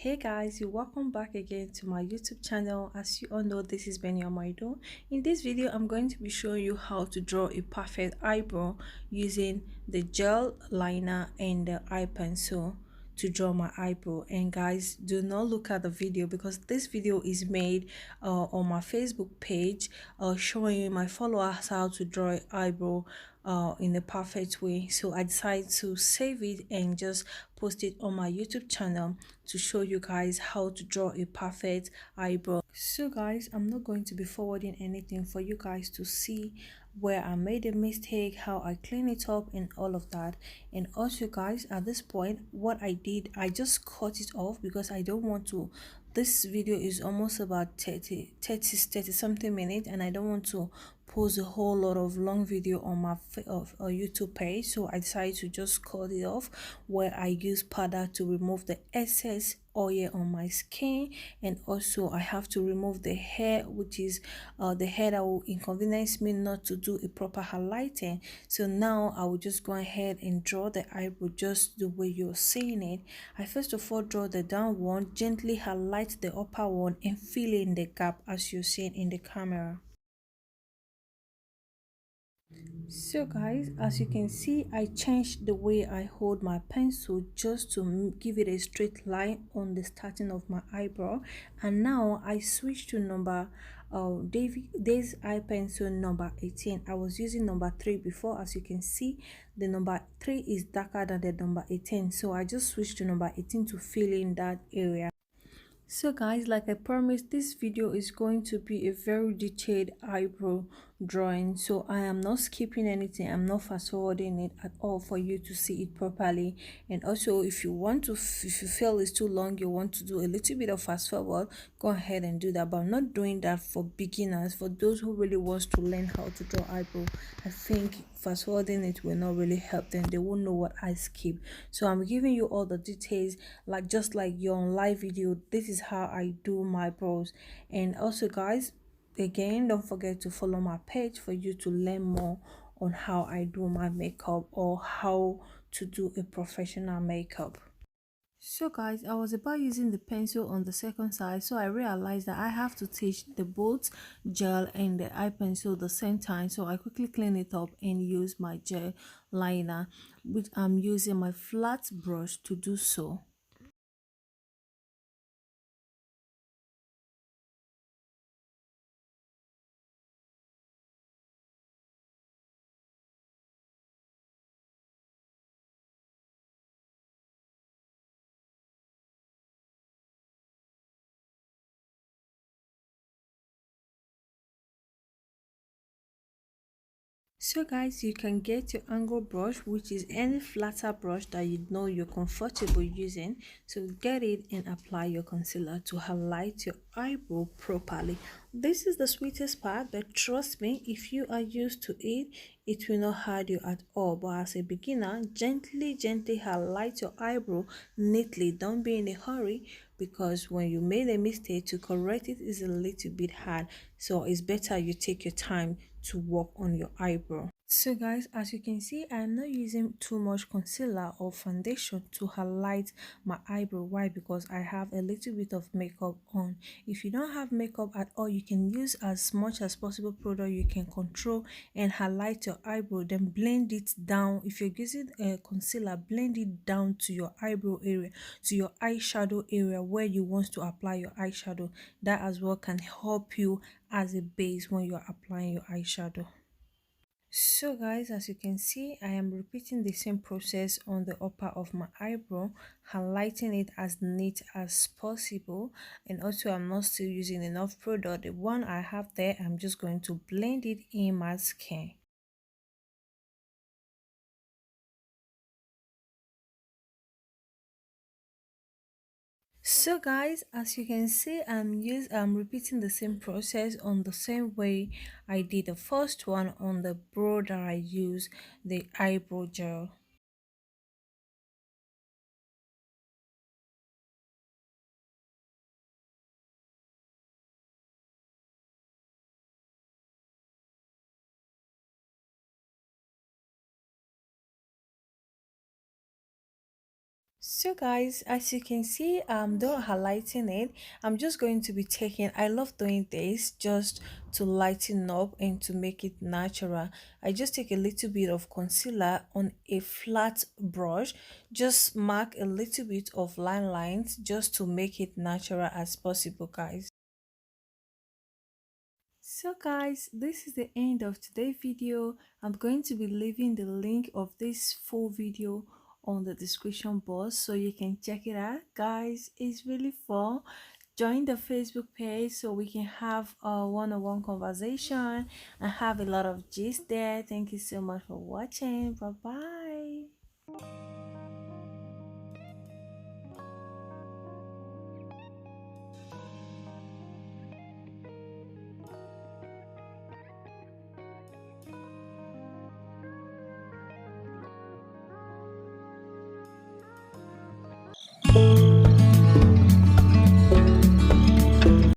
Hey guys, you welcome back again to my YouTube channel. As you all know, this is Benny Amaido. In this video, I'm going to be showing you how to draw a perfect eyebrow using the gel liner and the eye pencil to draw my eyebrow. And guys, do not look at the video because this video is made on my Facebook page showing my followers how to draw an eyebrow in a perfect way. So I decided to save it and just post it on my YouTube channel to show you guys how to draw a perfect eyebrow. So guys, I'm not going to be forwarding anything for you guys to see where I made a mistake, how I clean it up and all of that. And also guys, at this point what I did, I just cut it off because I don't want to. This video is almost about 30 something minutes and I don't want to post a whole lot of long video on my YouTube page. So I decided to just cut it off where I use powder to remove the excess oil on my skin, and also I have to remove the hair, which is the hair that will inconvenience me not to do a proper highlighting. So now I will just go ahead and draw the eyebrow just the way you're seeing it. I first of all draw the down one, gently highlight the upper one and fill in the gap as you're seeing in the camera. So guys, as you can see, I changed the way I hold my pencil just to give it a straight line on the starting of my eyebrow. And now I switched to number Dave's eye pencil number 18. I was using number 3 before. As you can see, the number 3 is darker than the number 18, so I just switched to number 18 to fill in that area. So guys, like I promised, this video is going to be a very detailed eyebrow drawing, so I am not skipping anything. I'm not fast forwarding it at all for you to see it properly. And also, if you want to, if you feel it's too long, you want to do a little bit of fast forward, go ahead and do that. But I'm not doing that for beginners. For those who really wants to learn how to draw eyebrow, I think fast forwarding it will not really help them. They won't know what I skip. So I'm giving you all the details, like just like your on live video. This is how I do my brows. And also guys, again, don't forget to follow my page for you to learn more on how I do my makeup or how to do a professional makeup. So guys, I was about using the pencil on the second side, so I realized that I have to teach the both gel and the eye pencil the same time. So I quickly clean it up and use my gel liner, which I'm using my flat brush to do so. So guys, you can get your angle brush, which is any flatter brush that you know you're comfortable using. So get it and apply your concealer to highlight your eyebrow properly. This is the sweetest part, but trust me, if you are used to it, it will not hurt you at all. But as a beginner, gently highlight your eyebrow neatly. Don't be in a hurry, because when you made a mistake, to correct it is a little bit hard. So it's better you take your time to work on your eyebrow. So guys, as you can see, I'm not using too much concealer or foundation to highlight my eyebrow. Why? Because I have a little bit of makeup on. If you don't have makeup at all, you can use as much as possible product you can control and highlight your eyebrow, then blend it down. If you're using a concealer, blend it down to your eyebrow area, to your eyeshadow area where you want to apply your eyeshadow. That as well can help you as a base when you're applying your eyeshadow. So guys, as you can see, I am repeating the same process on the upper of my eyebrow, highlighting it as neat as possible. And also, I'm not still using enough product. The one I have there, I'm just going to blend it in my skin. So guys, as you can see, I'm repeating the same process on the same way I did the first one on the brow that I use the eyebrow gel. So guys, as you can see, I'm done highlighting it. I'm just going to be taking, I love doing this just to lighten up and to make it natural. I just take a little bit of concealer on a flat brush, just mark a little bit of lines just to make it natural as possible, guys. So guys, this is the end of today's video. I'm going to be leaving the link of this full video on the description box so you can check it out. Guys, it's really fun. Join the Facebook page so we can have a one-on-one conversation and have a lot of gist there. Thank you so much for watching. Bye bye.